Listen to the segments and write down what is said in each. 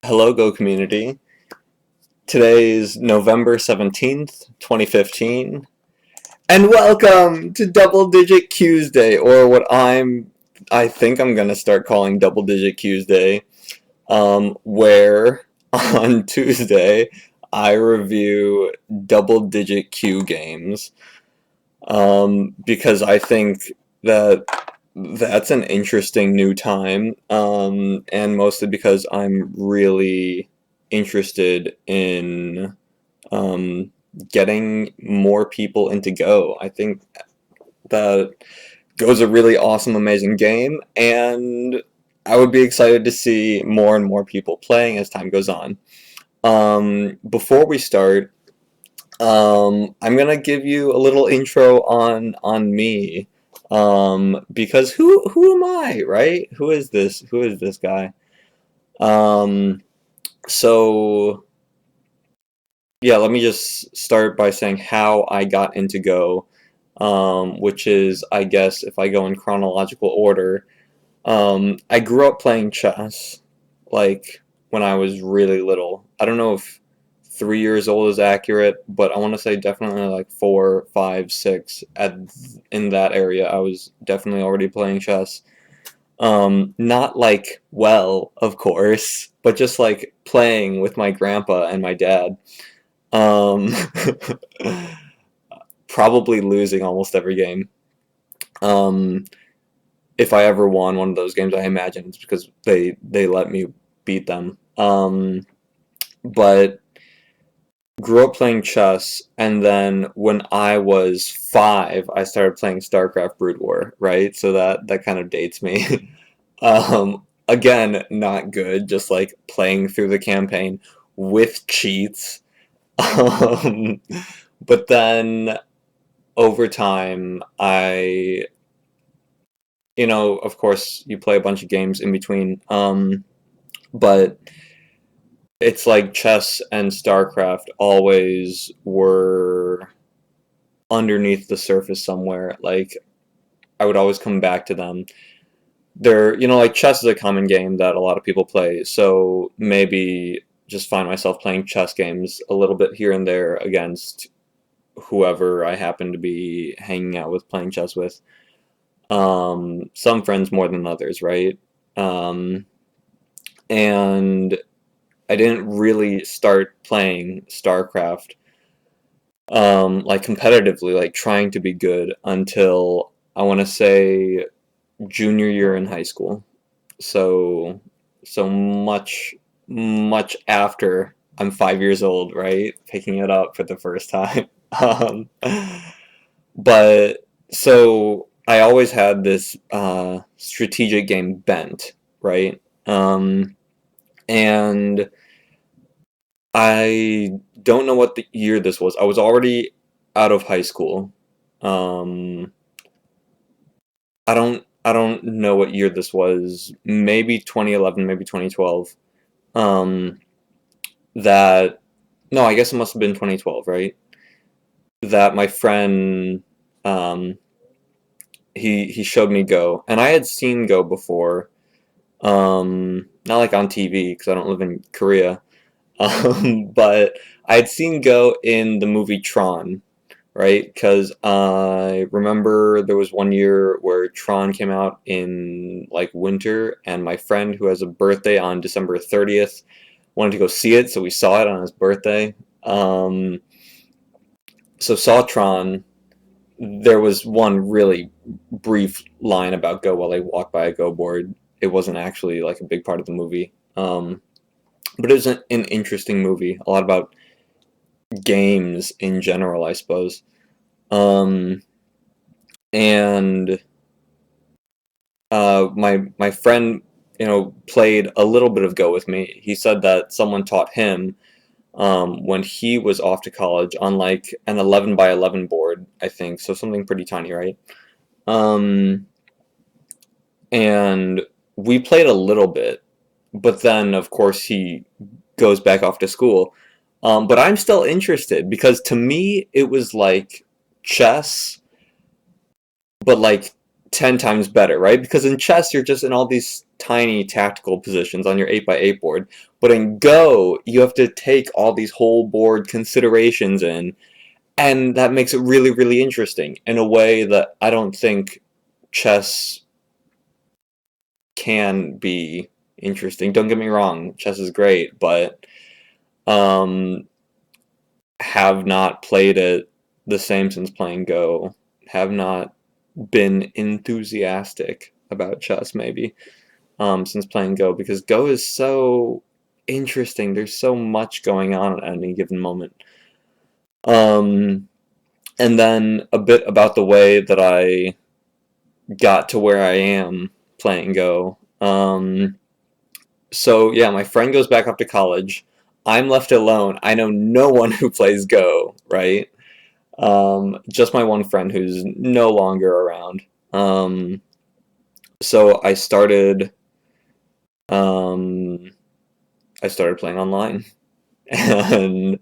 Hello, Go community. Today is November 17th, 2015, and welcome to Double Digit Kyusday, or what I think I'm gonna start calling Double Digit Kyusday, where on Tuesday I review double digit Q games, because I think that that's an interesting new time, and mostly because I'm really interested in getting more people into Go. I think that Go's a really awesome, amazing game, and I would be excited to see more and more people playing as time goes on. Before we start, I'm gonna give you a little intro on me, because who am I, right? Who is this? Who is this guy? Um, so yeah, let me just start by saying how I got into Go, which is, I guess, if I go in chronological order, I grew up playing chess, like, when I was really little. I don't know if 3 years old is accurate, but I want to say definitely like 4, 5, 6. In that area, I was definitely already playing chess. Not like well, of course, but just like playing with my grandpa and my dad. Um, probably losing almost every game. Um, if I ever won one of those games, I imagine it's because they let me beat them. But grew up playing chess, and then when I was 5, I started playing StarCraft Brood War, right? So that kind of dates me. Again, not good, just like playing through the campaign with cheats. Um, but then over time, of course, you play a bunch of games in between, but it's like chess and StarCraft always were underneath the surface somewhere. Like, I would always come back to them. Like chess is a common game that a lot of people play, so maybe just find myself playing chess games a little bit here and there against whoever I happen to be hanging out with, playing chess with. Some friends more than others, right? Um, and I didn't really start playing StarCraft, like competitively, like trying to be good until I want to say junior year in high school. So, so much after I'm 5 years old, right? Picking it up for the first time. Um, but so I always had this strategic game bent, right? And I don't know what the year this was. I was already out of high school. Um, I don't know what year this was. Maybe 2011, maybe 2012. Um, that no, I guess it must have been 2012, right? That my friend, um, he showed me Go, and I had seen Go before. Not like on TV because I don't live in Korea. But I had seen Go in the movie Tron, right? Because I remember there was one year where Tron came out in like winter, and my friend who has a birthday on December 30th wanted to go see it, so we saw it on his birthday. Um, so saw Tron. There was one really brief line about Go while they walked by a Go board. It wasn't actually like a big part of the movie. But it was an interesting movie. A lot about games in general, I suppose. Um, and my friend, played a little bit of Go with me. He said that someone taught him, when he was off to college on like an 11 by 11 board, I think, so something pretty tiny, right? Um, and we played a little bit, but then of course he goes back off to school. But I'm still interested because to me it was like chess, but like 10 times better, right? Because in chess, you're just in all these tiny tactical positions on your 8x8 board. But in Go, you have to take all these whole board considerations in, and that makes it really, really interesting in a way that I don't think chess can be interesting. Don't get me wrong, chess is great, but have not played it the same since playing Go. Have not been enthusiastic about chess, maybe, since playing Go, because Go is so interesting. There's so much going on at any given moment. And then a bit about the way that I got to where I am playing Go. So yeah, my friend goes back up to college. I'm left alone. I know no one who plays Go, right? Just my one friend who's no longer around. So I started playing online, and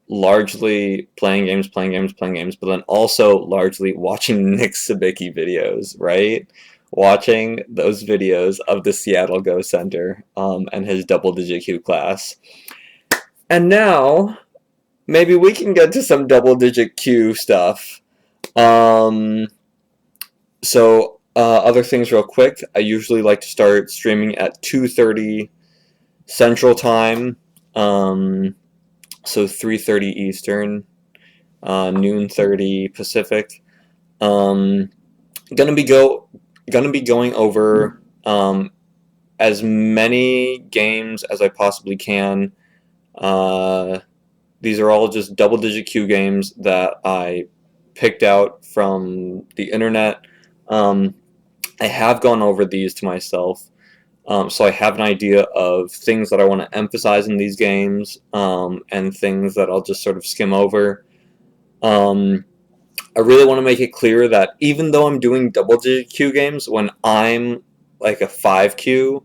largely playing games, but then also largely watching Nick Sabicki videos, right? Watching those videos of the Seattle Go Center and his double-digit Q class. And now, maybe we can get to some double-digit Q stuff. So, other things real quick. I usually like to start streaming at 2:30 Central Time. So 3:30 Eastern, noon 30 Pacific. Gonna be going over as many games as I possibly can. These are all just double-digit Q games that I picked out from the internet. I have gone over these to myself, so I have an idea of things that I want to emphasize in these games, and things that I'll just sort of skim over. I really want to make it clear that even though I'm doing double-digit Q games, when I'm like a 5Q,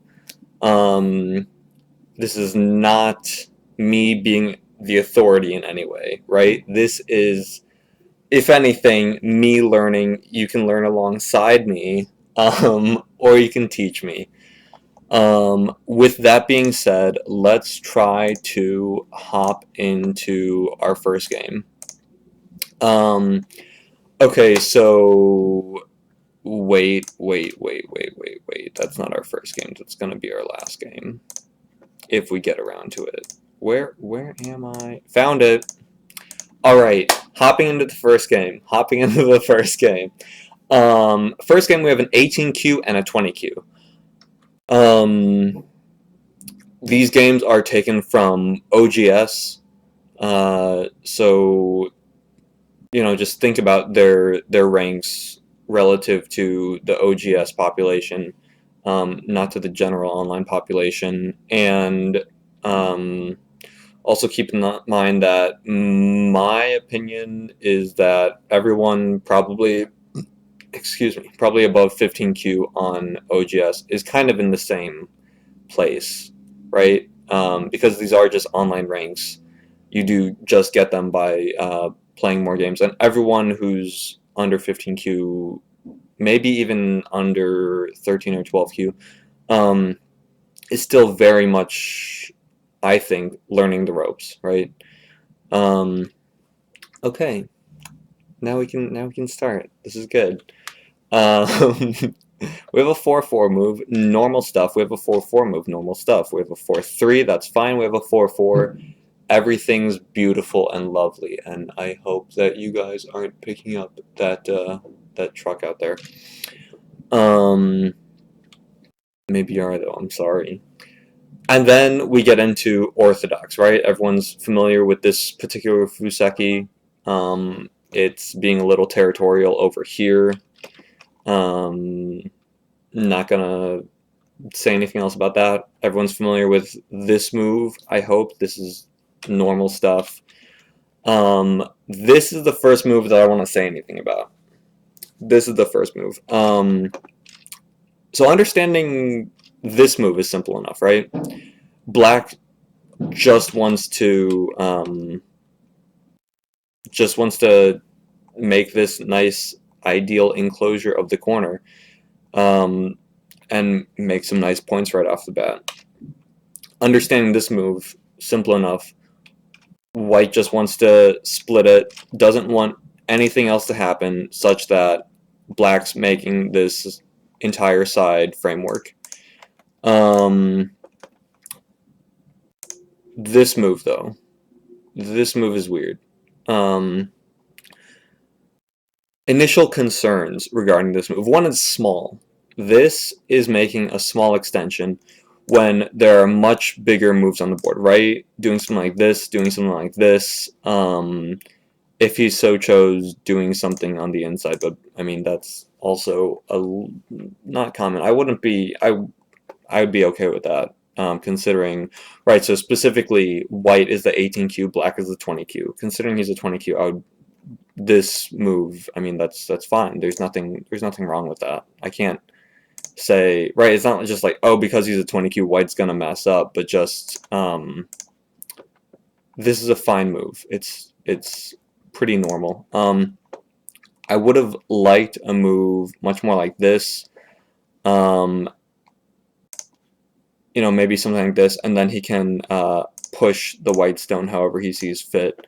this is not me being the authority in any way, right? This is, if anything, me learning. You can learn alongside me, or you can teach me. With that being said, let's try to hop into our first game. Okay, so wait. That's not our first game. That's gonna be our last game, if we get around to it. Where am I? Found it. Alright, hopping into the first game. First game, we have an 18Q and a 20Q. These games are taken from OGS, so, you know, just think about their ranks relative to the OGS population, not to the general online population, and also keep in mind that my opinion is that everyone probably above 15Q on OGS is kind of in the same place, right? Because these are just online ranks. You do just get them by playing more games, and everyone who's under 15Q, maybe even under 13 or 12Q, is still very much, I think, learning the ropes, right? Okay, now we can start. This is good. We have a 4-4 move, normal stuff. We have a 4-4 move, normal stuff. We have a 4-3, that's fine. We have a 4-4. Everything's beautiful and lovely, and I hope that you guys aren't picking up that that truck out there. Maybe you are, though. I'm sorry. And then we get into Orthodox, right? Everyone's familiar with this particular Fuseki. It's being a little territorial over here. Not gonna say anything else about that. Everyone's familiar with this move, I hope. This is normal stuff. This is the first move that I want to say anything about. This is the first move. So understanding this move is simple enough, right? Black just wants to make this nice ideal enclosure of the corner, and make some nice points right off the bat. Understanding this move, simple enough. White just wants to split it, doesn't want anything else to happen, such that black's making this entire side framework. This move, though. This move is weird. Initial concerns regarding this move. One, is small. This is making a small extension when there are much bigger moves on the board, right? Doing something like this, doing something like this. If he so chose, doing something on the inside, but I mean that's also not common. I would be okay with that, considering, right? So specifically, white is the 18Q, black is the 20Q. Considering he's a 20Q, this move, I mean that's fine. There's nothing wrong with that. I can't say, right, it's not just like, oh, because he's a 20Q, white's gonna mess up, but just this is a fine move. It's pretty normal. I would have liked a move much more like this. You know, maybe something like this, and then he can push the white stone however he sees fit,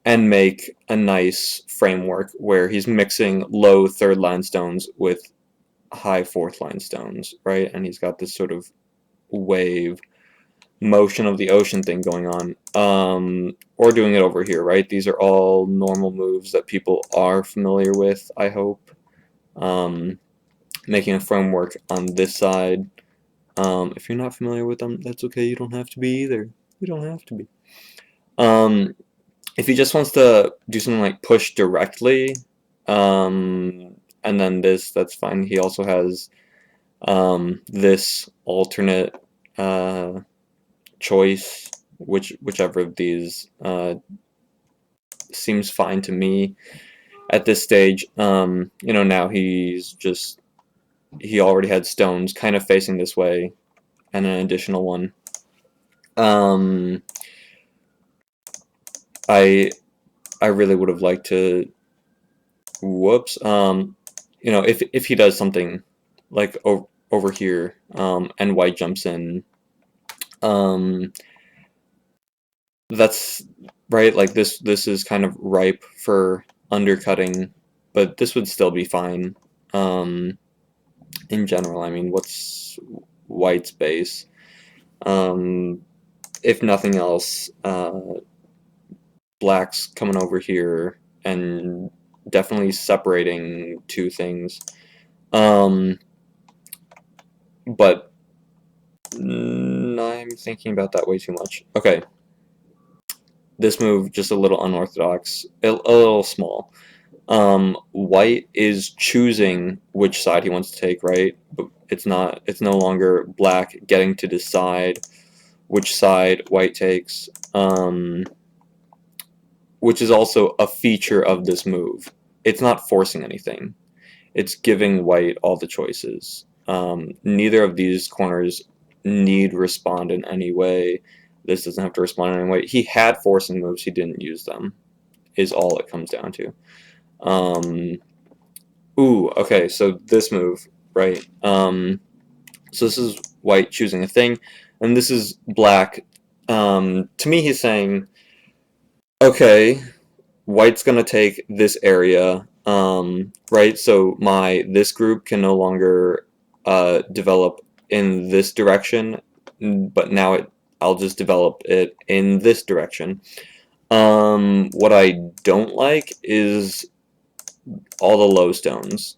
and make a nice framework where he's mixing low third line stones with high fourth line stones, right? And he's got this sort of wave motion of the ocean thing going on, or doing it over here, right? These are all normal moves that people are familiar with, I hope. Making a framework on this side. If you're not familiar with them, that's okay. You don't have to be either. You don't have to be. If he just wants to do something like push directly, and then this, that's fine. He also has this alternate choice, whichever of these seems fine to me at this stage. You know, now he already had stones kind of facing this way, and an additional one. I really would have liked to. Whoops. You know, if he does something like over here, and white jumps in, that's right. Like this is kind of ripe for undercutting, but this would still be fine. In general, I mean, what's white's base? If nothing else, black's coming over here and definitely separating two things. But I'm thinking about that way too much. Okay. This move, just a little unorthodox, a little small. White is choosing which side he wants to take, right? But it's no longer black getting to decide which side white takes, which is also a feature of this move. It's not forcing anything. It's giving white all the choices. Neither of these corners need respond in any way. This doesn't have to respond in any way. He had forcing moves, he didn't use them, is all it comes down to. Ooh, okay, so this move, right? So this is white choosing a thing, and this is black. To me, he's saying, okay, white's gonna take this area, right? So this group can no longer develop in this direction, but now I'll just develop it in this direction. What I don't like is all the low stones.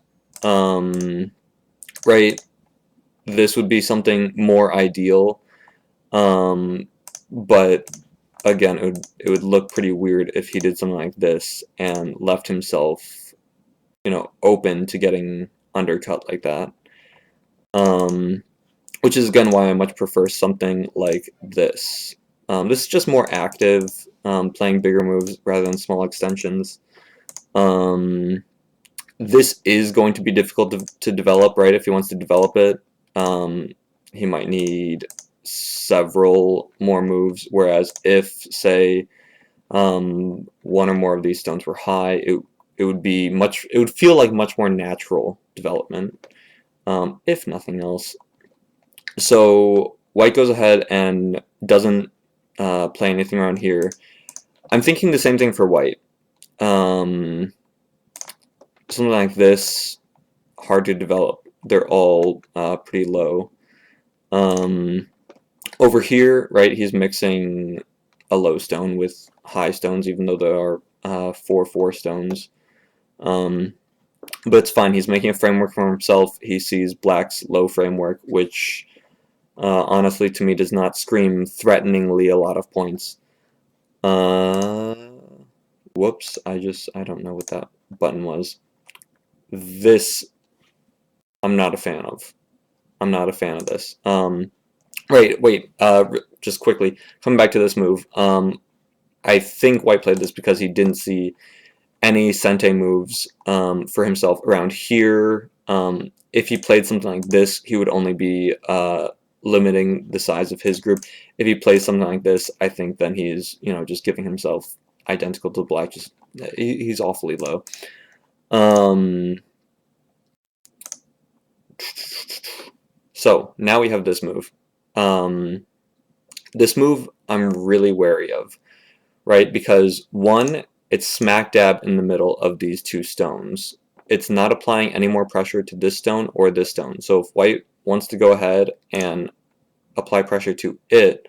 Right? This would be something more ideal, but again, it would look pretty weird if he did something like this and left himself, you know, open to getting undercut like that. Which is again why I much prefer something like this. This is just more active, playing bigger moves rather than small extensions. This is going to be difficult to develop, right? If he wants to develop it, he might need several more moves, whereas if, say, one or more of these stones were high, it it would feel like much more natural development, if nothing else. So white goes ahead and doesn't play anything around here. I'm thinking the same thing for white. Something like this, hard to develop. They're all pretty low. Over here, right, he's mixing a low stone with high stones, even though there are 4/4 stones. But it's fine. He's making a framework for himself. He sees black's low framework, which honestly to me does not scream threateningly a lot of points. Whoops, I don't know what that button was. This, I'm not a fan of. I'm not a fan of this. Wait, just quickly, coming back to this move, I think white played this because he didn't see any Sente moves for himself around here. If he played something like this, he would only be limiting the size of his group. If he plays something like this, I think then he's, just giving himself identical to black. Just he's awfully low. So now we have this move. This move I'm really wary of, right? Because one, it's smack dab in the middle of these two stones. It's not applying any more pressure to this stone or this stone. So if white wants to go ahead and apply pressure to it,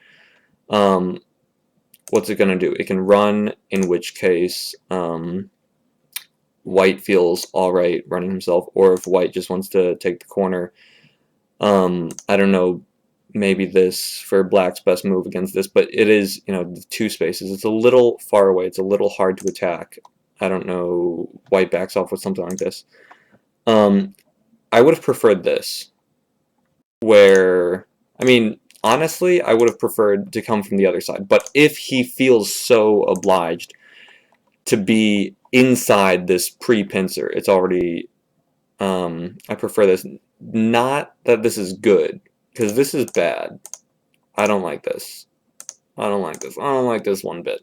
what's it going to do? It can run, in which case white feels alright running himself, or if white just wants to take the corner, I don't know, maybe this for black's best move against this, but it is, the two spaces. It's a little far away. It's a little hard to attack. I don't know, white backs off with something like this. I would have preferred this, where, I mean, honestly, I would have preferred to come from the other side, but if he feels so obliged to be inside this pre-pincer, it's already, I prefer this. Not that this is good, because this is bad. I don't like this. I don't like this. I don't like this one bit.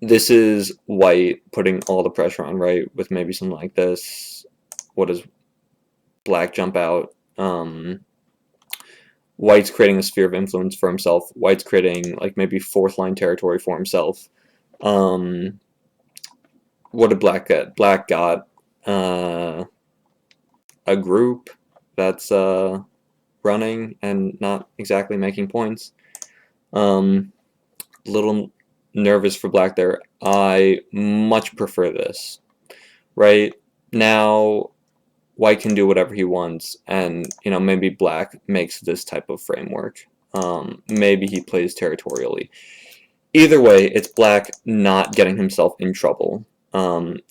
This is white putting all the pressure on, right? With maybe something like this. What does black jump out? White's creating a sphere of influence for himself. White's creating like maybe fourth line territory for himself. What did black get? Black got a group that's running and not exactly making points. Little nervous for black there. I much prefer this. Right now, white can do whatever he wants, and maybe black makes this type of framework. Maybe he plays territorially. Either way, it's black not getting himself in trouble.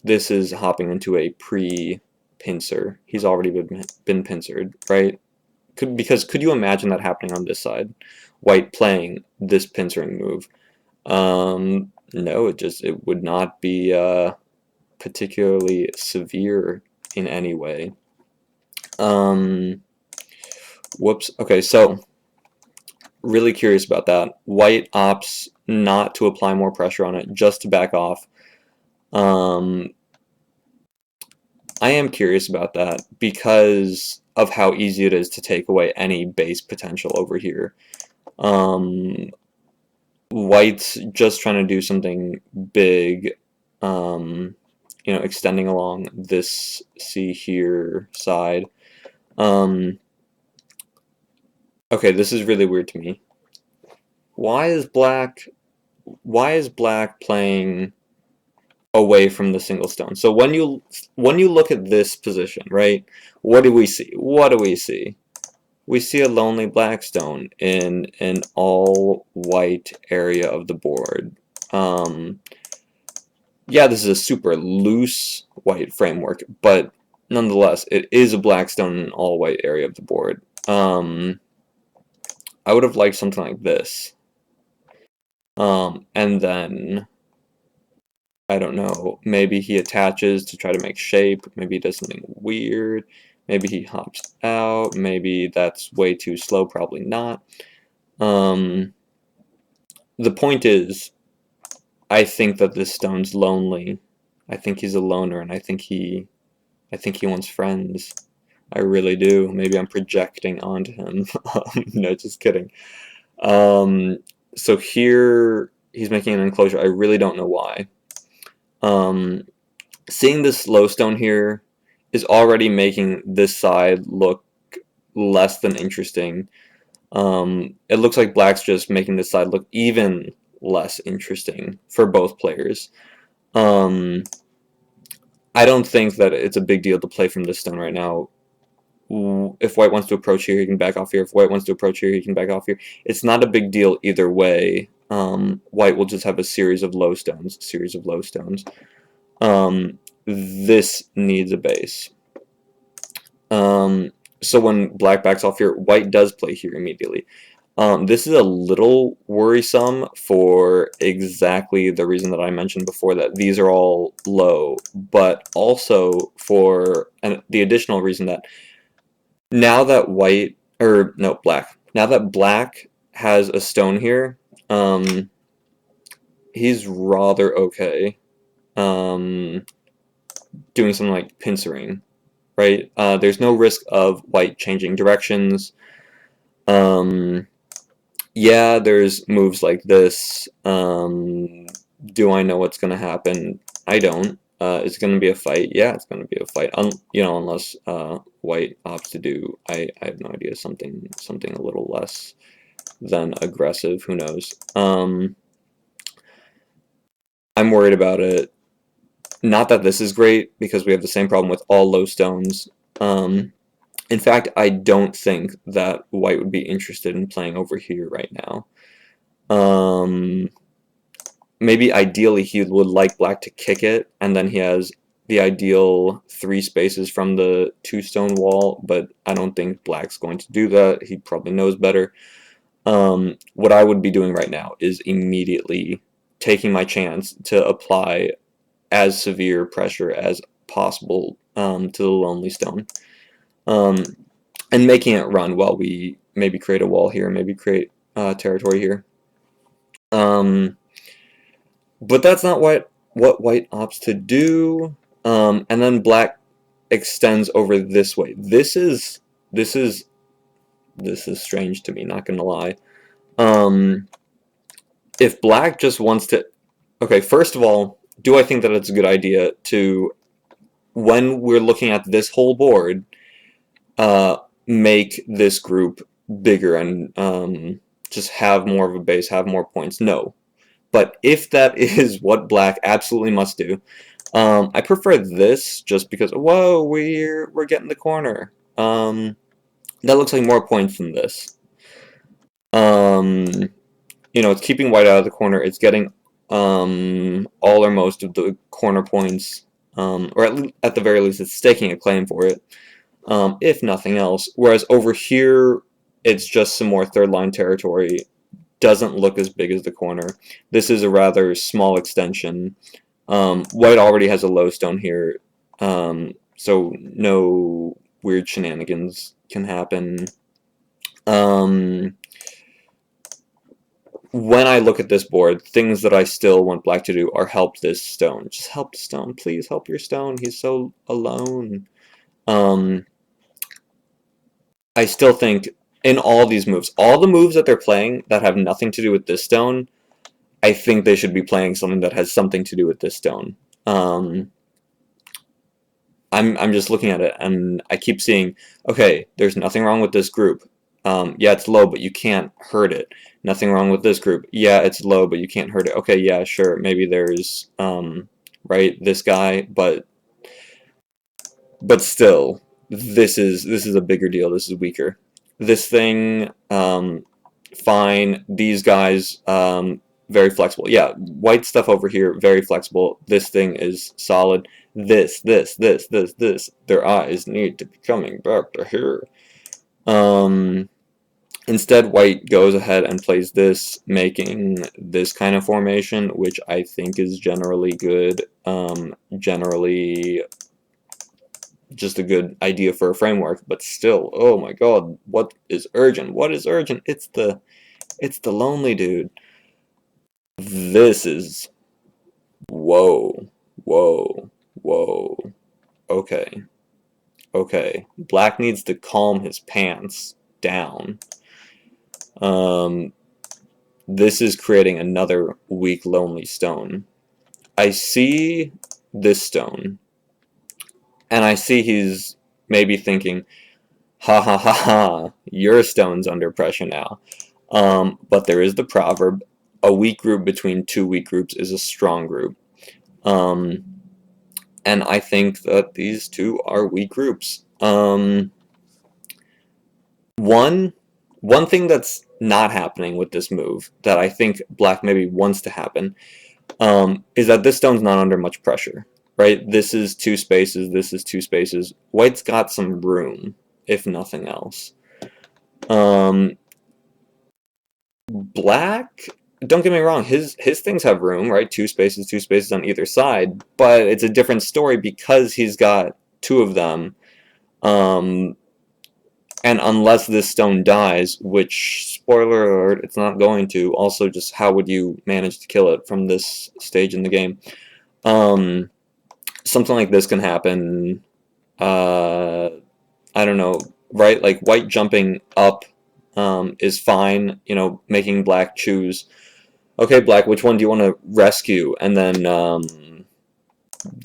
This is hopping into a pre-pincer. He's already been pincered, right? Because could you imagine that happening on this side? White playing this pincering move. No, it would not be particularly severe in any way. Whoops. Okay, so really curious about that. White opts not to apply more pressure on it, just to back off. I am curious about that because of how easy it is to take away any base potential over here. White's just trying to do something big, extending along this C here side. Okay, this is really weird to me. Why is black playing away from the single stone? So when you look at this position, right, what do we see? What do we see? We see a lonely black stone in an all white area of the board. Yeah, this is a super loose white framework, but nonetheless, it is a black stone in an all white area of the board. I would have liked something like this. And then, I don't know, maybe he attaches to try to make shape, maybe he does something weird, maybe he hops out, maybe that's way too slow, probably not. The point is, I think that this stone's lonely. I think he's a loner, and I think he wants friends. I really do. Maybe I'm projecting onto him. No, just kidding. So here he's making an enclosure. I really don't know why. Seeing this slow stone here is already making this side look less than interesting. It looks like black's just making this side look even less interesting for both players. I don't think that it's a big deal to play from this stone right now. If white wants to approach here, he can back off here. If white wants to approach here, he can back off here. It's not a big deal either way. White will just have a series of low stones. This needs a base. So when black backs off here, white does play here immediately. This is a little worrisome for exactly the reason that I mentioned before, that these are all low, but also for the additional reason that now that black has a stone here, he's rather okay doing something like pincering, right? There's no risk of white changing directions. Yeah, there's moves like this. Do I know what's going to happen? I don't. It's going to be a fight. Yeah, it's going to be a fight. Unless white opts to do, I have no idea, something a little less than aggressive. Who knows? I'm worried about it. Not that this is great, because we have the same problem with all low stones. In fact, I don't think that white would be interested in playing over here right now. Maybe ideally he would like black to kick it, and then he has the ideal 3 spaces from the 2 stone wall, but I don't think black's going to do that. He probably knows better. What I would be doing right now is immediately taking my chance to apply as severe pressure as possible to the lonely stone. And making it run while we maybe create a wall here, maybe create territory here. But that's not what white opts to do. And then black extends over this way. This is strange to me, not gonna lie. If black just wants to, okay, first of all, do I think that it's a good idea to, when we're looking at this whole board, make this group bigger and just have more of a base, have more points? No. But if that is what black absolutely must do, I prefer this just because, whoa, we're getting the corner. That looks like more points than this. It's keeping white out of the corner. It's getting all or most of the corner points, or at the very least, it's staking a claim for it, if nothing else. Whereas over here, it's just some more third line territory. Doesn't look as big as the corner. This is a rather small extension. White already has a low stone here, so no weird shenanigans can happen. When I look at this board, things that I still want black to do are help this stone. Just help the stone. Please help your stone. He's so alone. I still think in all these moves, all the moves that they're playing that have nothing to do with this stone, I think they should be playing something that has something to do with this stone. I'm just looking at it, and I keep seeing, okay, there's nothing wrong with this group. Yeah, it's low, but you can't hurt it. Nothing wrong with this group. Yeah, it's low, but you can't hurt it. Okay, yeah, sure, maybe there's, right, this guy, but still, this is a bigger deal. This is weaker. This thing, fine. These guys, very flexible. Yeah, white stuff over here, very flexible. This thing is solid. This. Their eyes need to be coming back to here. Instead, white goes ahead and plays this, making this kind of formation, which I think is generally good. Generally just a good idea for a framework, but still, oh my god, what is urgent? What is urgent? It's the lonely dude. This is, whoa, Whoa. Whoa. Okay. Okay. Black needs to calm his pants down. This is creating another weak, lonely stone. I see this stone, and I see he's maybe thinking, ha ha ha ha, your stone's under pressure now. But there is the proverb, a weak group between two weak groups is a strong group. And I think that these two are weak groups. One thing that's not happening with this move that I think Black maybe wants to happen is that this stone's not under much pressure, right? This is two spaces, this is two spaces. White's got some room, if nothing else. Black, don't get me wrong, his things have room, right? Two spaces on either side, but it's a different story because he's got two of them. And unless this stone dies, which, spoiler alert, it's not going to, also just how would you manage to kill it from this stage in the game? Something like this can happen, I don't know, right? Like, white jumping up is fine, you know, making black choose, okay, black, which one do you want to rescue? And then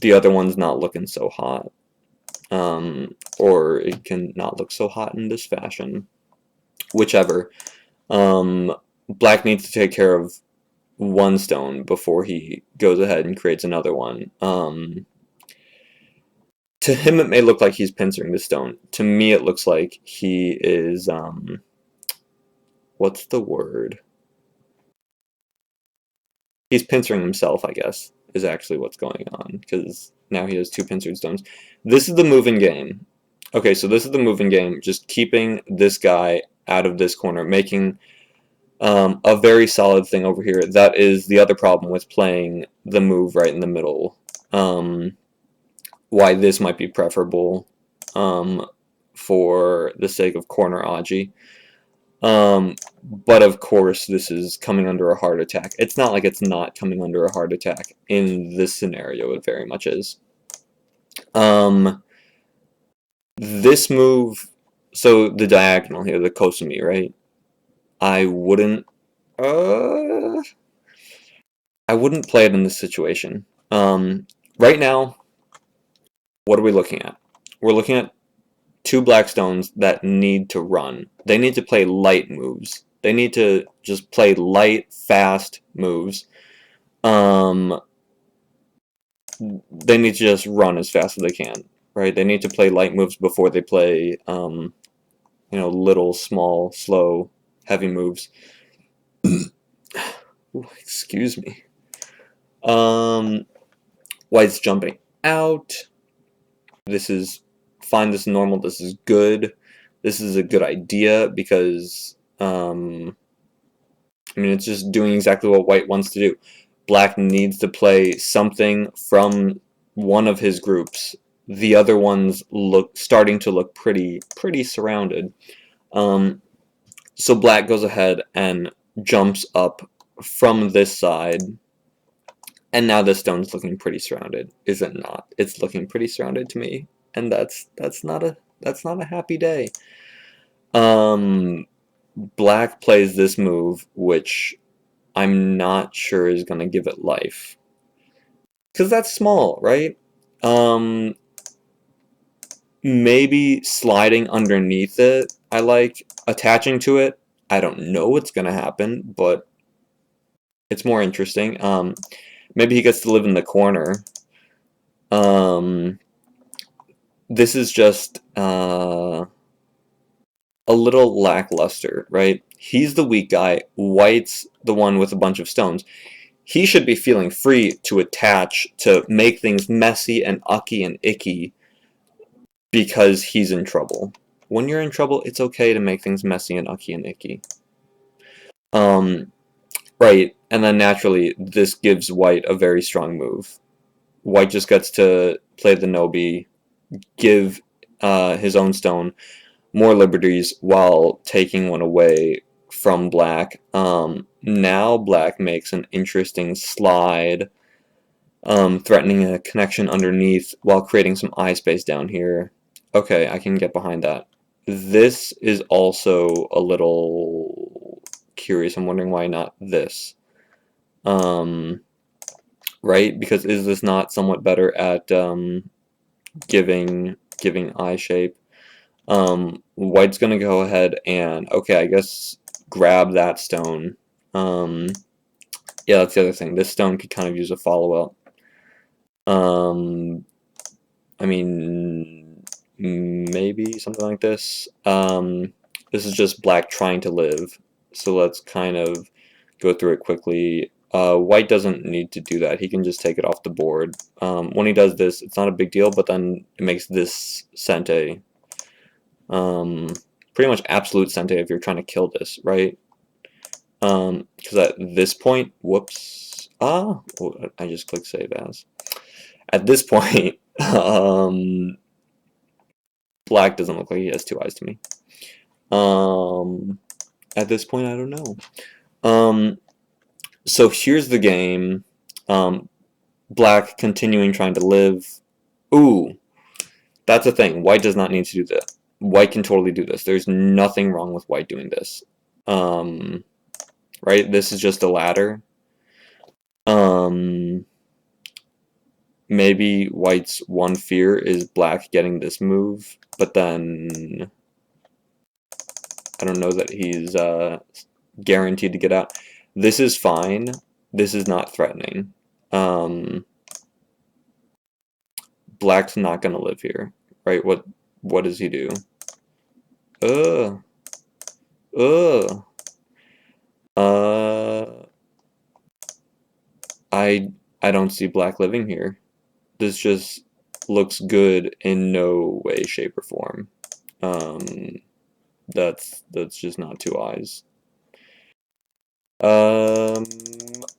the other one's not looking so hot. Or it can not look so hot in this fashion. Whichever. Black needs to take care of one stone before he goes ahead and creates another one. To him, it may look like he's pincering the stone. To me, it looks like he is, what's the word? He's pincering himself, I guess, is actually what's going on, because now he has two pincered stones. This is the moving game. Okay, so this is the moving game, just keeping this guy out of this corner, making a very solid thing over here. That is the other problem with playing the move right in the middle. Why this might be preferable for the sake of corner Aji. But of course, this is coming under a heart attack. It's not like it's not coming under a heart attack. In this scenario, it very much is. This move, so the diagonal here, the Kosumi, right? I wouldn't play it in this situation. Right now, what are we looking at? We're looking at two black stones that need to run. They need to play light moves. They need to just play light, fast moves. They need to just run as fast as they can, right? They need to play light moves before they play, you know, little, small, slow, heavy moves. Ooh, excuse me. White's jumping out. This is fine, this is normal, this is good. This is a good idea because, I mean, it's just doing exactly what white wants to do. Black needs to play something from one of his groups. The other ones starting to look pretty surrounded. So black goes ahead and jumps up from this side. And now this stone's looking pretty surrounded, is it not? It's looking pretty surrounded to me, and that's not a happy day. Black plays this move, which I'm not sure is gonna give it life, because that's small, right? Maybe sliding underneath it. I like attaching to it. I don't know what's gonna happen, but it's more interesting. Maybe he gets to live in the corner. This is just a little lackluster, right? He's the weak guy. White's the one with a bunch of stones. He should be feeling free to attach, to make things messy and ucky and icky because he's in trouble. When you're in trouble, it's okay to make things messy and ucky and icky. Right, and then naturally, this gives White a very strong move. White just gets to play the Nobi, give his own stone more liberties while taking one away from Black. Now Black makes an interesting slide threatening a connection underneath while creating some eye space down here. Okay, I can get behind that. This is also a little curious. I'm wondering why not this. Right? Because is this not somewhat better at giving eye shape? White's gonna go ahead and, okay, I guess grab that stone. Yeah, that's the other thing. This stone could kind of use a follow-up. I mean, maybe something like this. This is just black trying to live. So let's kind of go through it quickly. White doesn't need to do that. He can just take it off the board. When he does this, it's not a big deal, but then it makes this Sente. Pretty much absolute Sente if you're trying to kill this, right? Because at this point, whoops. Oh, I just clicked save as. At this point, black doesn't look like he has two eyes to me. At this point, I don't know. So here's the game. Black continuing trying to live. Ooh, that's a thing. White does not need to do that. White can totally do this. There's nothing wrong with white doing this. Right? This is just a ladder. Maybe white's one fear is black getting this move, but then I don't know that he's guaranteed to get out. This is fine. This is not threatening. Black's not gonna live here, right? What does he do? I don't see black living here. This just looks good in no way, shape, or form. That's just not two eyes.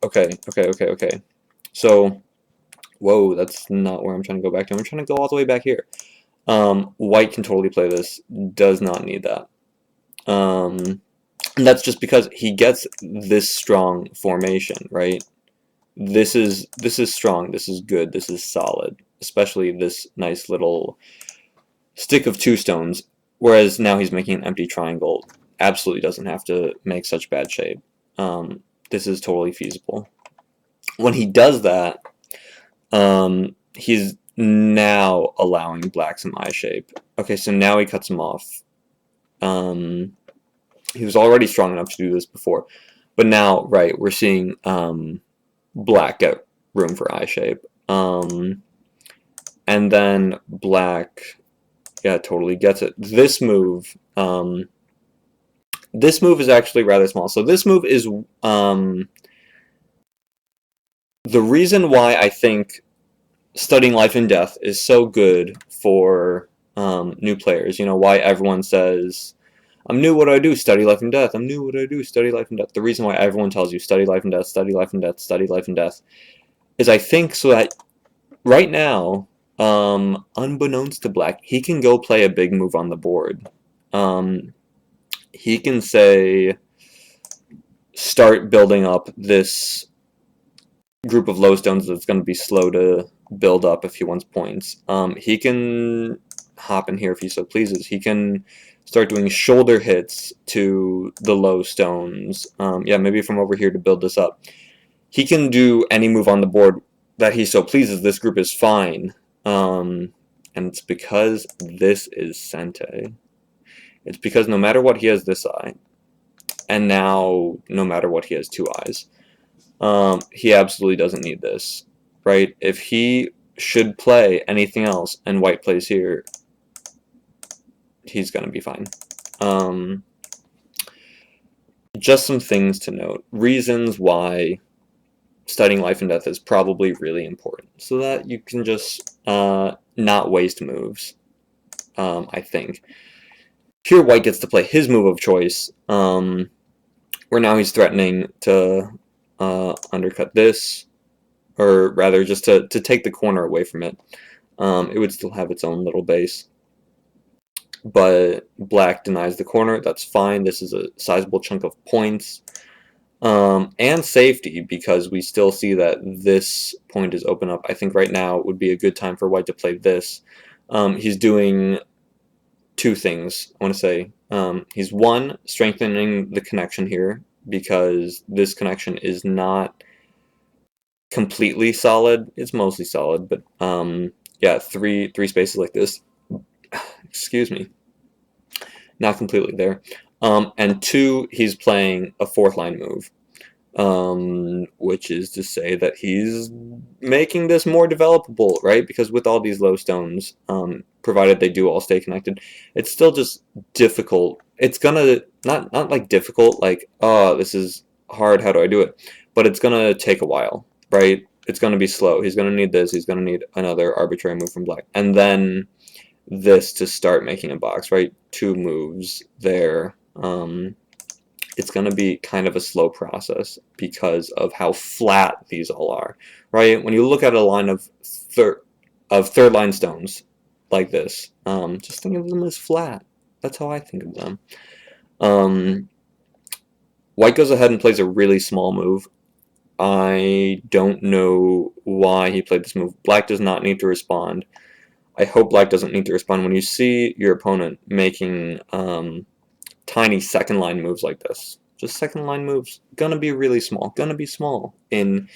Okay. So, whoa, that's not where I'm trying to go back to. I'm trying to go all the way back here. White can totally play this. Does not need that. And that's just because he gets this strong formation, right? This is strong. This is good. This is solid. Especially this nice little stick of two stones. Whereas now he's making an empty triangle. Absolutely doesn't have to make such bad shape. This is totally feasible. When he does that, he's now allowing black some eye shape. Okay, so now he cuts him off. He was already strong enough to do this before. But now, right, we're seeing black get room for eye shape. And then black, yeah, totally gets it. This move is actually rather small. So this move is the reason why I think studying life and death is so good for new players. You know, why everyone says, I'm new, what do I do? Study life and death. I'm new, what do I do? Study life and death. The reason why everyone tells you study life and death, study life and death, study life and death is I think so that right now, unbeknownst to black, he can go play a big move on the board. He can say, start building up this group of low stones that's going to be slow to build up if he wants points. He can hop in here if he so pleases. He can start doing shoulder hits to the low stones. Yeah, maybe from over here to build this up. He can do any move on the board that he so pleases. This group is fine. And it's because this is Sente. It's because no matter what, he has this eye. And now, no matter what, he has two eyes. He absolutely doesn't need this, right? If he should play anything else and white plays here, he's going to be fine. Just some things to note. Reasons why studying life and death is probably really important, so that you can just not waste moves, I think. Here white gets to play his move of choice, where now he's threatening to undercut this, or rather just to take the corner away from it. It would still have its own little base. But black denies the corner. That's fine. This is a sizable chunk of points. And safety, because we still see that this point is open up. I think right now would be a good time for white to play this. He's doing two things, I want to say. He's one, strengthening the connection here, because this connection is not completely solid. It's mostly solid, but yeah, three spaces like this. Excuse me. Not completely there. And two, he's playing a fourth line move. Which is to say that he's making this more developable, right? Because with all these low stones, provided they do all stay connected, it's still just difficult. It's gonna, not like difficult, like, oh, this is hard, how do I do it? But it's gonna take a while, right? It's gonna be slow. He's gonna need this, he's gonna need another arbitrary move from black. And then this to start making a box, right? Two moves there. It's going to be kind of a slow process because of how flat these all are, right? When you look at a line of third line stones like this, just think of them as flat. That's how I think of them. White goes ahead and plays a really small move. I don't know why he played this move. Black does not need to respond. I hope black doesn't need to respond. When you see your opponent making tiny second line moves like this, just second line moves, gonna be really small, gonna be small in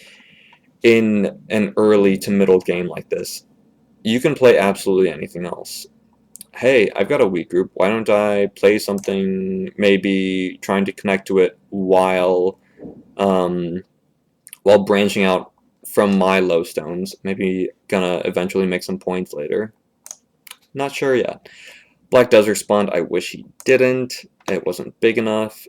an early to middle game like this. You can play absolutely anything else. Hey, I've got a weak group, why don't I play something, maybe trying to connect to it while branching out from my low stones, maybe gonna eventually make some points later. Not sure yet. Black does respond. I wish he didn't. It wasn't big enough.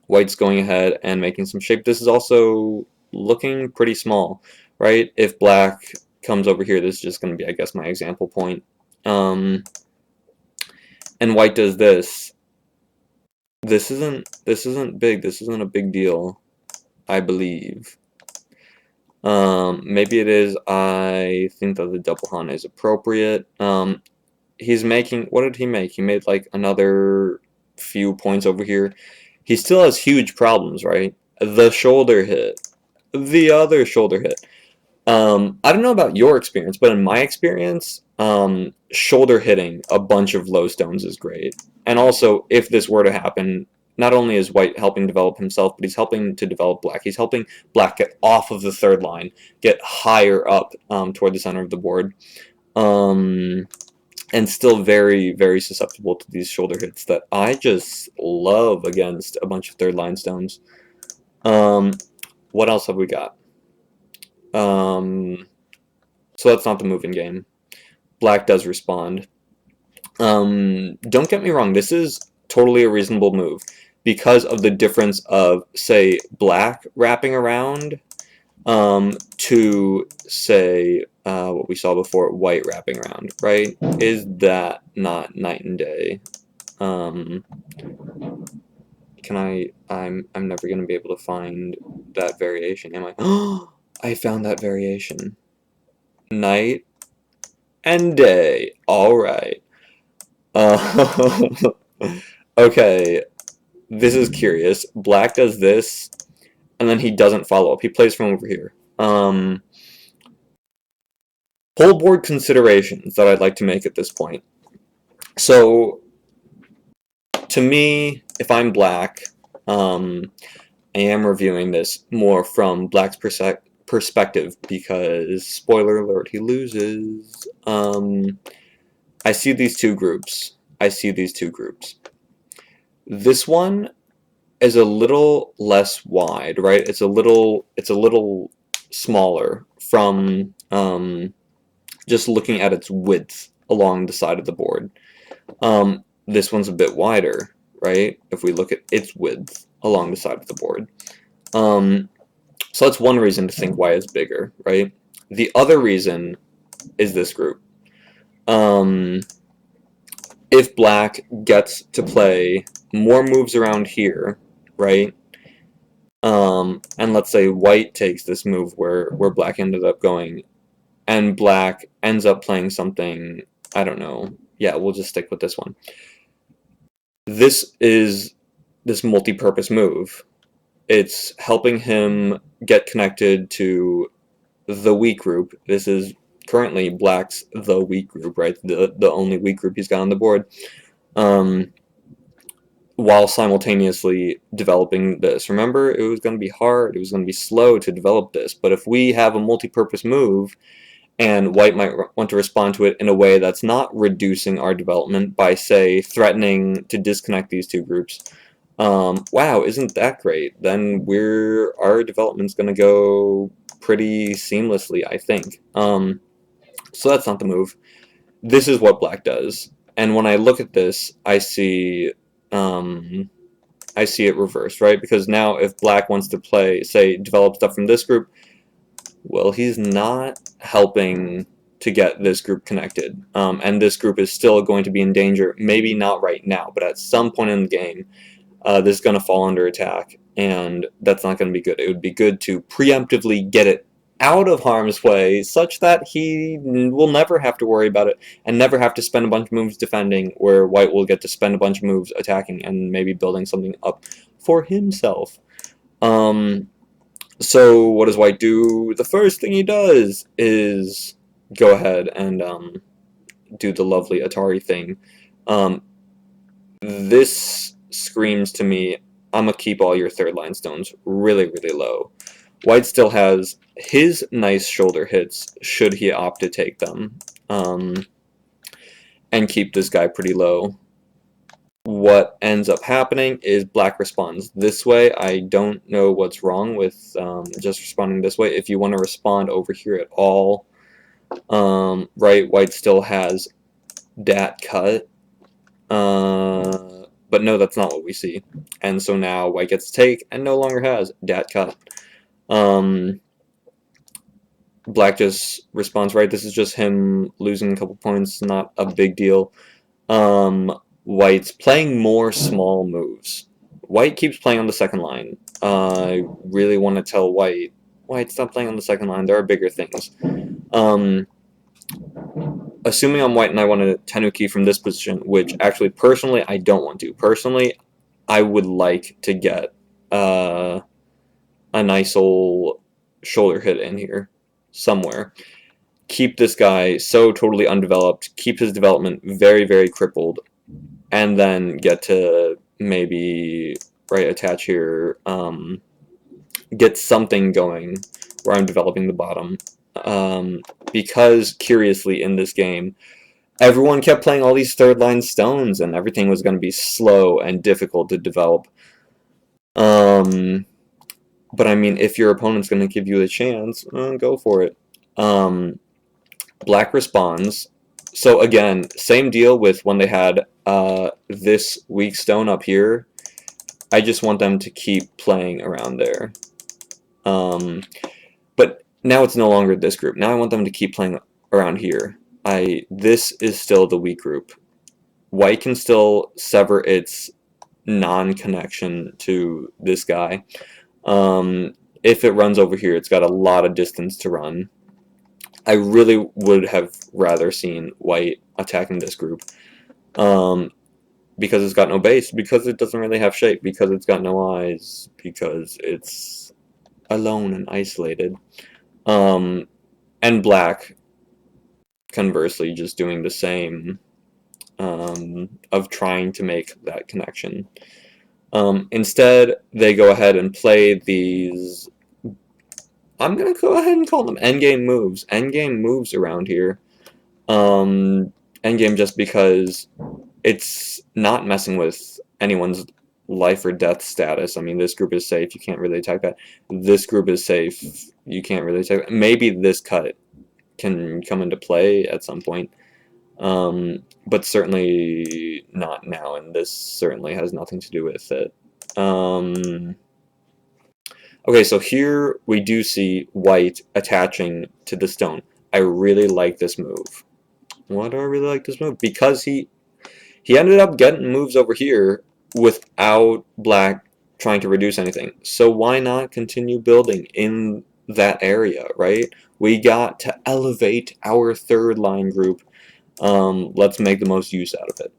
White's going ahead and making some shape. This is also looking pretty small, right? If black comes over here, this is just going to be, I guess, my example point. And white does this. This isn't big. This isn't a big deal, I believe. Maybe it is. I think that the double hunt is appropriate. He's making, what did he make? He made like another few points over here. He still has huge problems, right? The shoulder hit. The other shoulder hit. I don't know about your experience, but in my experience, shoulder hitting a bunch of low stones is great. And also, if this were to happen, not only is white helping develop himself, but he's helping to develop black. He's helping black get off of the third line, get higher up toward the center of the board. And still very, very susceptible to these shoulder hits that I just love against a bunch of third line stones. What else have we got? So that's not the moving game. Black does respond. Don't get me wrong, this is totally a reasonable move because of the difference of, say, black wrapping around to, say, what we saw before, white wrapping around, right? Is that not night and day? I'm never going to be able to find that variation, am I? Oh, I found that variation. Night and day. All right. Okay. This is curious. Black does this, and then he doesn't follow up. He plays from over here. Whole board considerations that I'd like to make at this point. So, to me, if I'm black, I am reviewing this more from black's perspective because, spoiler alert, he loses. I see these two groups. This one is a little less wide, right? It's a little smaller from just looking at its width along the side of the board. This one's a bit wider, right? If we look at its width along the side of the board. So that's one reason to think Y is bigger, right? The other reason is this group. If black gets to play more moves around here, right? And let's say white takes this move where black ended up going, and black ends up playing something, I don't know. Yeah, we'll just stick with this one. This is this multi-purpose move. It's helping him get connected to the weak group. This is currently Black's the weak group, right? The only weak group he's got on the board. While simultaneously developing this. Remember, it was going to be hard, it was going to be slow to develop this, but if we have a multi-purpose move, and White might want to respond to it in a way that's not reducing our development by, say, threatening to disconnect these two groups, wow, isn't that great? Then our development's going to go pretty seamlessly, I think. So that's not the move. This is what Black does, and when I look at this, I see it reversed, right? Because now if Black wants to play, say, develop stuff from this group, well, he's not helping to get this group connected. And this group is still going to be in danger, maybe not right now, but at some point in the game, this is going to fall under attack, and that's not going to be good. It would be good to preemptively get it out of harm's way, such that he will never have to worry about it, and never have to spend a bunch of moves defending, where White will get to spend a bunch of moves attacking, and maybe building something up for himself. So what does White do? The first thing he does is go ahead and do the lovely Atari thing. This screams to me, I'm going to keep all your third line stones really, really low. White still has his nice shoulder hits, should he opt to take them, and keep this guy pretty low. What ends up happening is Black responds this way. I don't know what's wrong with just responding this way. If you want to respond over here at all, right, White still has dat cut, but no, that's not what we see. And so now White gets to take and no longer has dat cut. Black just responds right. This is just him losing a couple points, not a big deal. White's playing more small moves. White keeps playing on the second line. I really want to tell White, stop playing on the second line. There are bigger things. Assuming I'm White and I want to Tenuki from this position, which actually personally I don't want to. Personally, I would like to get a nice old shoulder hit in here somewhere. Keep this guy so totally undeveloped, keep his development very, very crippled, and then get to maybe attach here, get something going where I'm developing the bottom. Because curiously in this game, everyone kept playing all these third line stones, and everything was going to be slow and difficult to develop. But I mean, if your opponent's going to give you a chance, go for it. Black responds. So again, same deal with when they had this weak stone up here. I just want them to keep playing around there. But now it's no longer this group. Now I want them to keep playing around here. This is still the weak group. White can still sever its non-connection to this guy. If it runs over here, it's got a lot of distance to run. I really would have rather seen White attacking this group, because it's got no base, because it doesn't really have shape, because it's got no eyes, because it's alone and isolated. And Black, conversely, just doing the same, of trying to make that connection. Instead, they go ahead and play these, I'm going to go ahead and call them endgame moves. Endgame moves around here. Endgame just because it's not messing with anyone's life or death status. I mean, this group is safe. You can't really attack that. This group is safe. You can't really attack that. Maybe this cut can come into play at some point. But certainly not now, and this certainly has nothing to do with it. Okay, so here we do see White attaching to the stone. I really like this move. Why do I really like this move? Because he ended up getting moves over here without Black trying to reduce anything. So why not continue building in that area, right? We got to elevate our third line group. Let's make the most use out of it.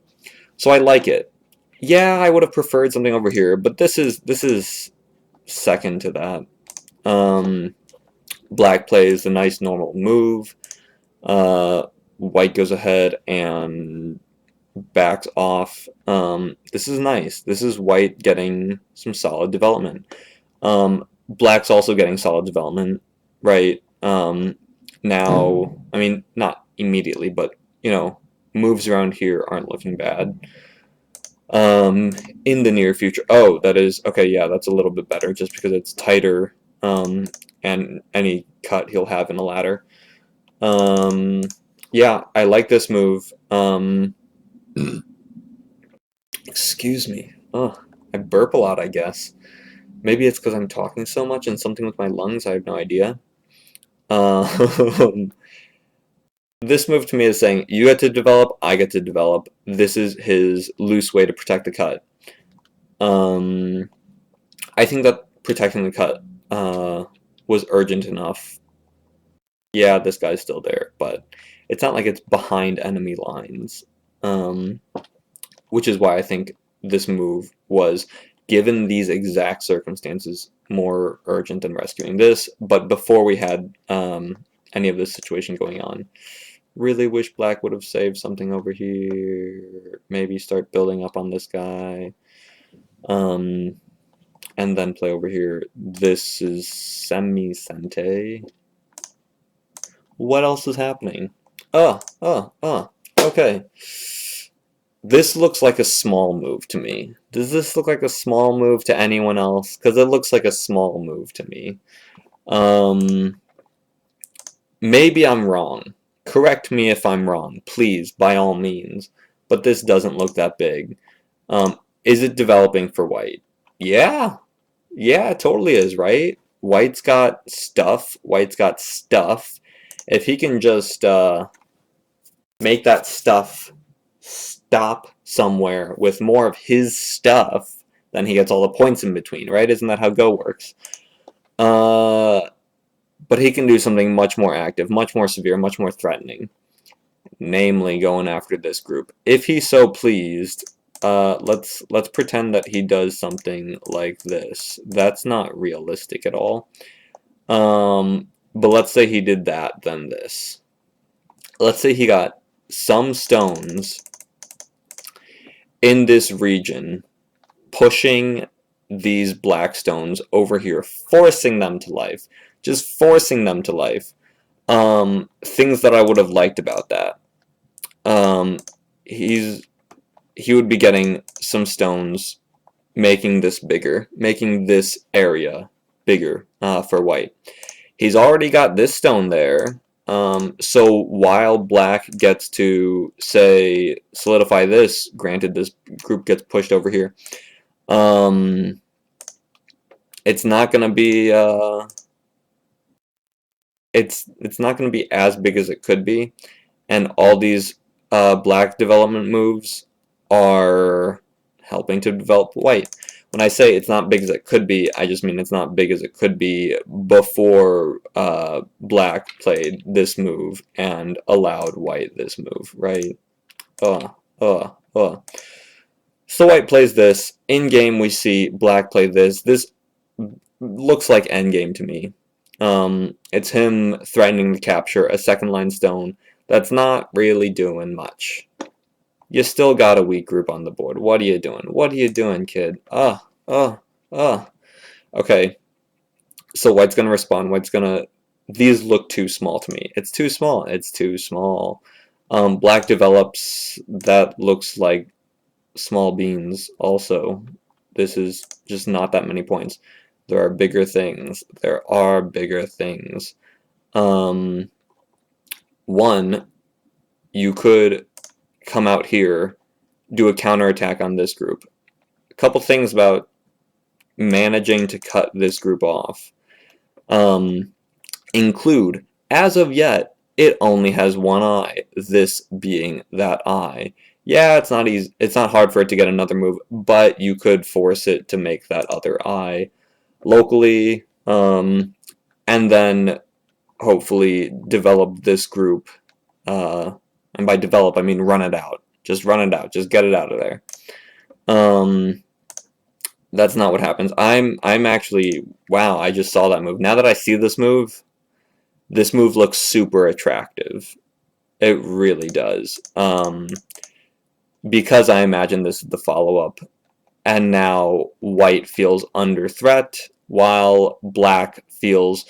So I like it. Yeah, I would have preferred something over here, but this is second to that. Black plays the nice normal move. White goes ahead and backs off. This is nice. This is white getting some solid development. Black's also getting solid development, right? Now, I mean, not immediately, but, you know, moves around here aren't looking bad. In the near future. Oh, that is, okay, yeah, that's a little bit better, just because it's tighter, and any cut he'll have in a ladder. Yeah, I like this move. Excuse me. Oh, I burp a lot, I guess. Maybe it's because I'm talking so much and something with my lungs, I have no idea. This move to me is saying, you get to develop, I get to develop. This is his loose way to protect the cut. I think that protecting the cut was urgent enough. Yeah, this guy's still there, but it's not like it's behind enemy lines. Which is why I think this move was, given these exact circumstances, more urgent than rescuing this. But before we had any of this situation going on, really wish Black would have saved something over here. Maybe start building up on this guy. And then play over here. This is semi-sente. What else is happening? Okay. This looks like a small move to me. Does this look like a small move to anyone else? Because it looks like a small move to me. Maybe I'm wrong. Correct me if I'm wrong, please, by all means. But this doesn't look that big. Is it developing for white? Yeah. Yeah, it totally is, right? White's got stuff. White's got stuff. If he can just make that stuff stop somewhere with more of his stuff, then he gets all the points in between, right? Isn't that how Go works? But he can do something much more active, much more severe, much more threatening. Namely, going after this group. If he's so pleased, let's pretend that he does something like this. That's not realistic at all. But let's say he did that, then this. Let's say he got some stones in this region, pushing these black stones over here, forcing them to life. Just forcing them to life. Things that I would have liked about that. He would be getting some stones, making this bigger, making this area bigger for white. He's already got this stone there. So while black gets to, say, solidify this, granted this group gets pushed over here, it's not gonna be it's not gonna be as big as it could be, and all these black development moves are helping to develop white. When I say it's not big as it could be, I just mean it's not big as it could be before black played this move and allowed white this move, right? So white plays this. In game, we see black play this. This looks like endgame to me. It's him threatening to capture a second line stone that's not really doing much. You still got a weak group on the board. What are you doing? What are you doing, kid? Okay. So white's gonna respond. White's gonna... These look too small to me. It's too small. It's too small. Black develops. That looks like small beans also. This is just not that many points. There are bigger things. There are bigger things. One, you could come out here, do a counterattack on this group. A couple things about managing to cut this group off include, as of yet, it only has one eye, this being that eye. Yeah, it's not easy. It's not hard for it to get another move, but you could force it to make that other eye locally, and then hopefully develop this group. And by develop, I mean run it out. Just run it out. Just get it out of there. That's not what happens. I'm actually, wow, I just saw that move. Now that I see this move looks super attractive. It really does. Because I imagine this is the follow-up, and now white feels under threat, while black feels,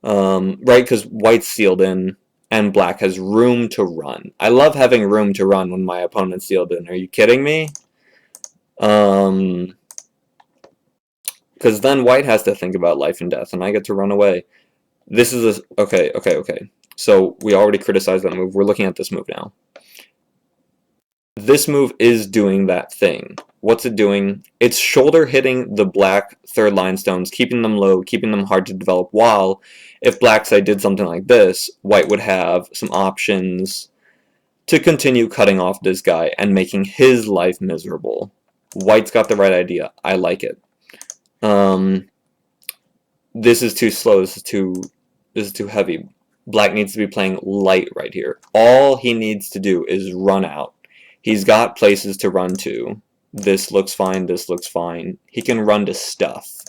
right, because white's sealed in, and black has room to run. I love having room to run when my opponent's sealed in. Are you kidding me? Because then white has to think about life and death, and I get to run away. This is a, okay. So we already criticized that move. We're looking at this move now. This move is doing that thing. What's it doing? It's shoulder hitting the black third line stones, keeping them low, keeping them hard to develop, while if black side did something like this, white would have some options to continue cutting off this guy and making his life miserable. White's got the right idea. I like it. This is too slow. This is too heavy. Black needs to be playing light right here. All he needs to do is run out. He's got places to run to. This looks fine, this looks fine. He can run to stuff.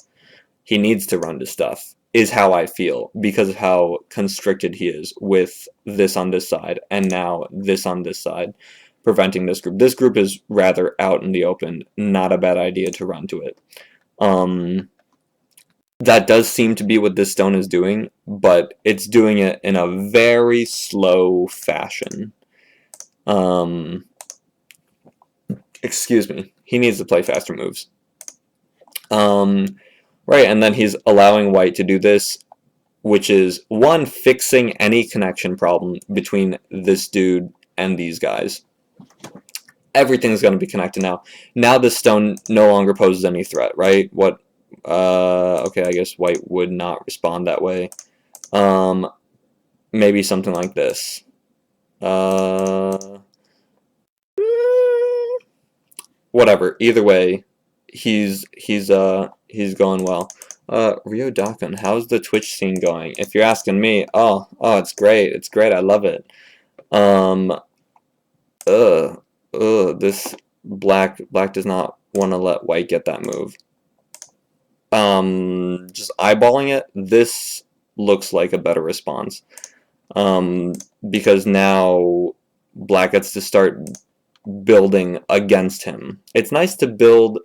He needs to run to stuff, is how I feel, because of how constricted he is with this on this side, and now this on this side, preventing this group. This group is rather out in the open. Not a bad idea to run to it. That does seem to be what this stone is doing, but it's doing it in a very slow fashion. Excuse me. He needs to play faster moves. Right, and then he's allowing white to do this, which is, one, fixing any connection problem between this dude and these guys. Everything's going to be connected now. Now this stone no longer poses any threat, right? What? Okay, I guess white would not respond that way. Maybe something like this. Whatever. Either way, he's going well. Rio Dakan, how's the Twitch scene going? If you're asking me, oh, it's great. It's great. I love it. This black does not want to let white get that move. Just eyeballing it, this looks like a better response. Because now black gets to start building against him. It's nice to build,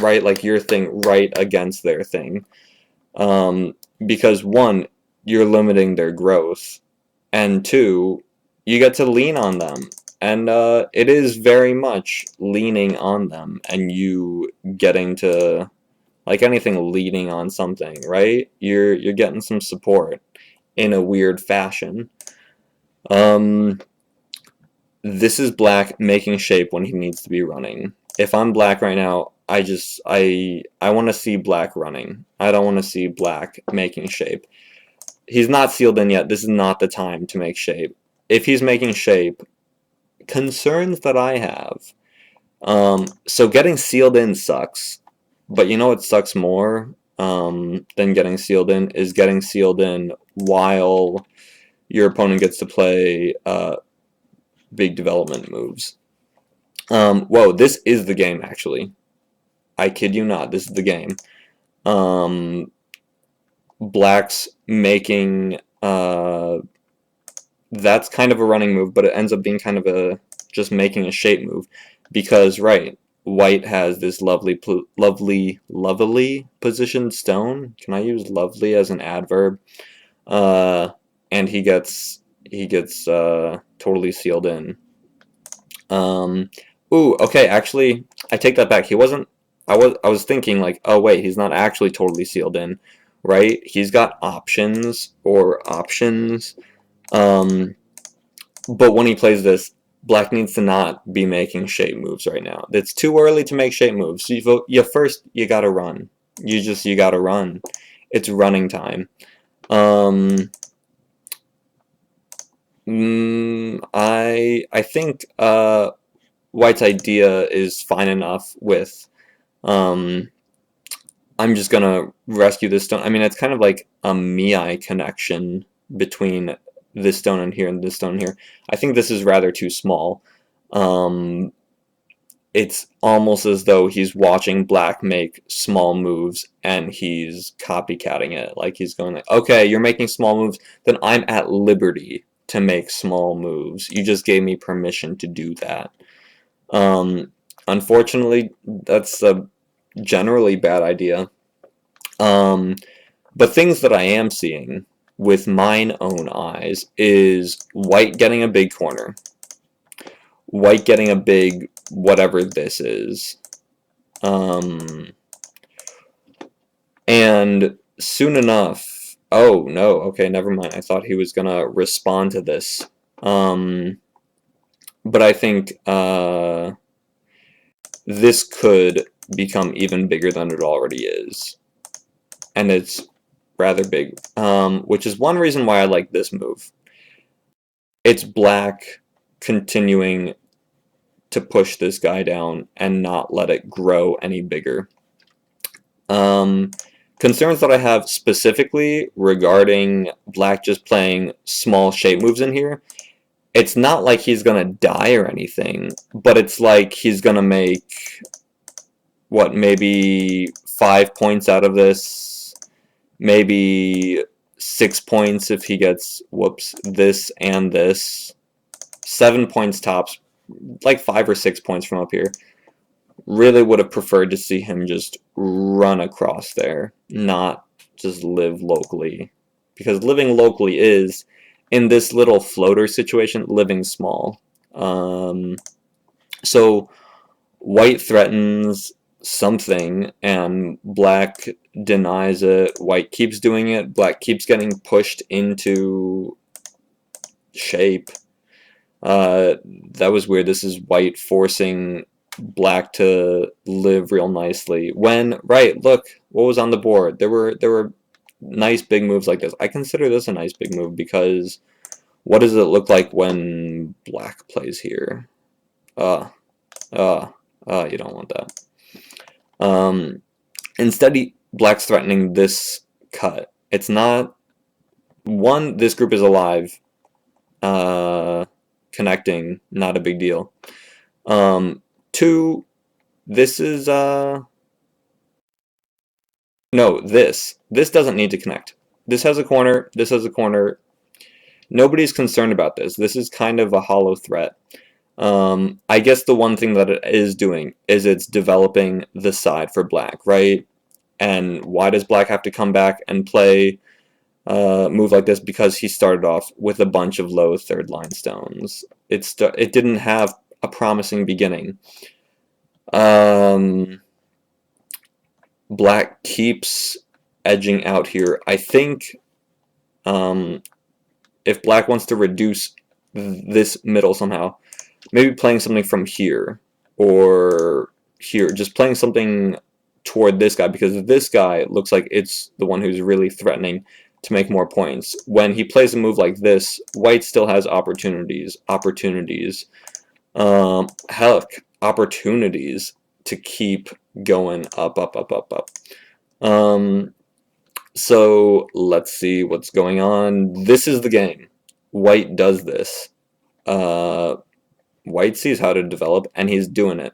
right, like your thing right against their thing. Because one, you're limiting their growth, and two, you get to lean on them. And it is very much leaning on them, and you getting to, like anything, leaning on something, right? You're getting some support in a weird fashion. This is black making shape when he needs to be running. If I'm black right now, I want to see black running. I don't want to see black making shape. He's not sealed in yet. This is not the time to make shape. If he's making shape, concerns that I have. So getting sealed in sucks. But you know what sucks more than getting sealed in is getting sealed in while your opponent gets to play big development moves. Whoa, this is the game, actually. I kid you not, this is the game. Black's making, that's kind of a running move, but it ends up being kind of a, just making a shape move. Because, right, white has this lovely positioned stone. Can I use lovely as an adverb? And he gets totally sealed in. Ooh, okay, actually, I take that back. He wasn't, I was thinking like, oh wait, he's not actually totally sealed in, right? He's got options. But when he plays this, black needs to not be making shape moves right now. It's too early to make shape moves. So you gotta run. You gotta run. It's running time. I think white's idea is fine enough with I'm just gonna rescue this stone. I mean, it's kind of like a Mii connection between this stone and here and this stone here. I think this is rather too small. it's almost as though he's watching black make small moves and he's copycatting it. Like he's going like, okay, you're making small moves, then I'm at liberty to make small moves. You just gave me permission to do that. Unfortunately, that's a generally bad idea. But things that I am seeing with mine own eyes is white getting a big corner, white getting a big whatever this is, and soon enough, oh no, okay, never mind, I thought he was gonna respond to this, but I think this could become even bigger than it already is, and it's rather big, which is one reason why I like this move. It's black continuing to push this guy down and not let it grow any bigger. Concerns that I have specifically regarding black just playing small shape moves in here, it's not like he's gonna die or anything, but it's like he's gonna make, what, maybe 5 points out of this, maybe 6 points if he gets, whoops, this and this, 7 points tops, like 5 or 6 points from up here. Really would have preferred to see him just run across there, not just live locally. Because living locally is, in this little floater situation, living small. So white threatens something, and black denies it. White keeps doing it. Black keeps getting pushed into shape. That was weird. This is white forcing black to live real nicely. When, right, look, what was on the board? There were nice big moves like this. I consider this a nice big move because what does it look like when black plays here? You don't want that. Instead, black's threatening this cut. It's not, one, this group is alive. Connecting, not a big deal. 2, this is, no, this doesn't need to connect. This has a corner, this has a corner. Nobody's concerned about this. This is kind of a hollow threat. I guess the one thing that it is doing is it's developing the side for black, right? And why does black have to come back and play move like this? Because he started off with a bunch of low third line stones. It didn't have a promising beginning. Black keeps edging out here. I think if black wants to reduce this middle somehow, maybe playing something from here or here, just playing something toward this guy, because this guy looks like it's the one who's really threatening to make more points. When he plays a move like this, white still has opportunities, opportunities to keep going up. So let's see what's going on. This is the game. White does this. White sees how to develop, and he's doing it.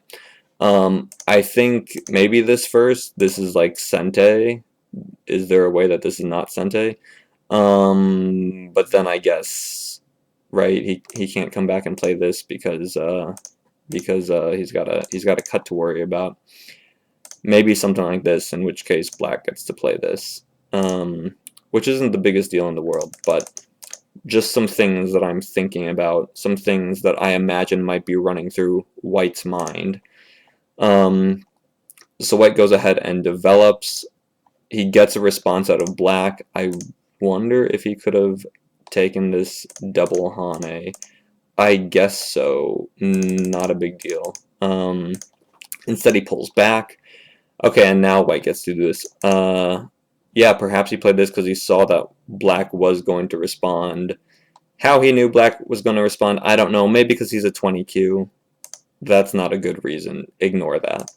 I think maybe this first, this is like Sente. Is there a way that this is not Sente? But then I guess, right, he can't come back and play this because he's got a cut to worry about. Maybe something like this, in which case black gets to play this, which isn't the biggest deal in the world, but just some things that I'm thinking about, some things that I imagine might be running through white's mind. So white goes ahead and develops. He gets a response out of black. I wonder if he could have taken this double Hane. I guess so. Not a big deal. Instead he pulls back. Okay, and now white gets to do this. Yeah, perhaps he played this because he saw that black was going to respond. How he knew black was going to respond, I don't know. Maybe because he's a 20Q. That's not a good reason. Ignore that.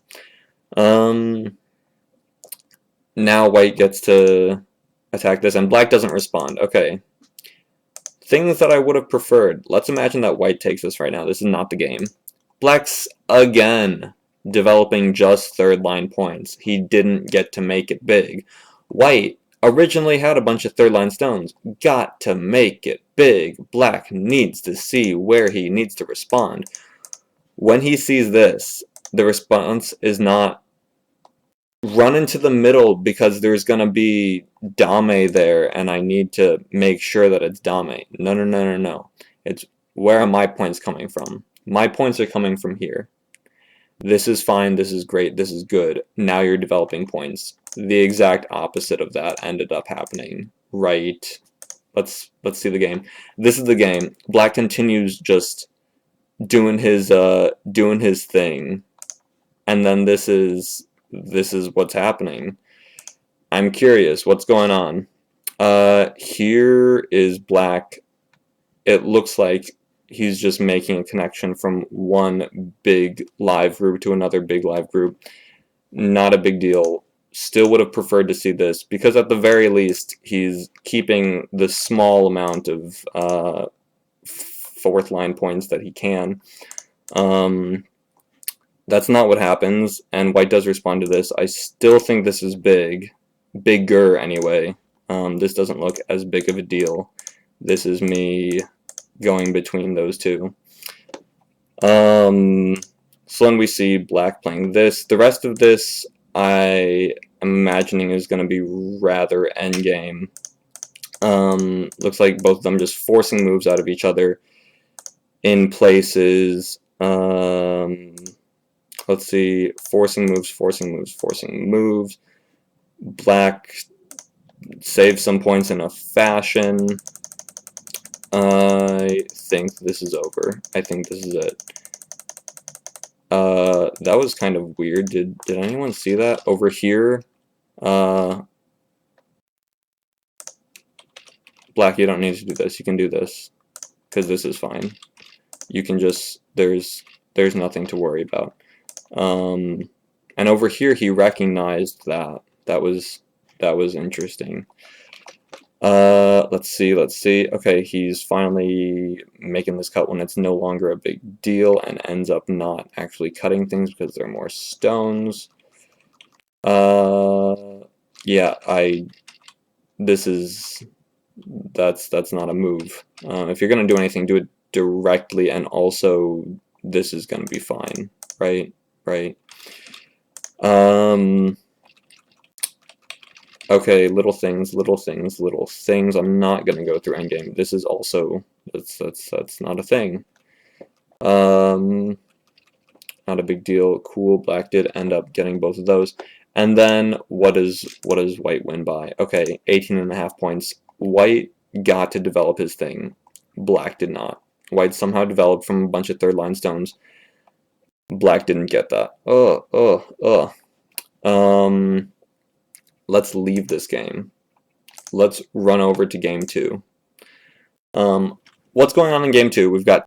Now white gets to attack this, and black doesn't respond. Okay. Things that I would have preferred. Let's imagine that white takes this right now. This is not the game. Black's again developing just third line points. He didn't get to make it big. White originally had a bunch of third line stones. Got to make it big. Black needs to see where he needs to respond. When he sees this, the response is not run into the middle because there's going to be Dame there and I need to make sure that it's Dame. No, no, no, no, no. It's where are my points coming from? My points are coming from here. This is fine, this is great, this is good. Now you're developing points. The exact opposite of that ended up happening. Right. Let's see the game. This is the game. Black continues just doing his thing. And then this is what's happening. I'm curious, what's going on? Here is Black. It looks like he's just making a connection from one big live group to another big live group. Not a big deal. Still would have preferred to see this, because at the very least, he's keeping the small amount of fourth line points that he can. That's not what happens, and White does respond to this. I still think this is big. Bigger, anyway. This doesn't look as big of a deal. This is me going between those two. So then we see Black playing this. The rest of this, I am imagining, is going to be rather endgame. Looks like both of them just forcing moves out of each other in places. Let's see, forcing moves, forcing moves, forcing moves. Black saves some points in a fashion. I think this is over. I think this is it. That was kind of weird. Did anyone see that? Over here, Black, you don't need to do this. You can do this, because this is fine. You can just, there's nothing to worry about. And over here, he recognized that. That was interesting. Let's see. Okay, he's finally making this cut when it's no longer a big deal, and ends up not actually cutting things because there are more stones. Yeah, that's not a move. If you're gonna do anything, do it directly, and also this is gonna be fine, right? Okay, little things. I'm not gonna go through endgame. This is also that's not a thing. Not a big deal. Cool. Black did end up getting both of those. And then what does White win by? Okay, 18.5 points. White got to develop his thing. Black did not. White somehow developed from a bunch of third line stones. Black didn't get that. Let's leave this game. Let's run over to game 2. What's going on in game 2? We've got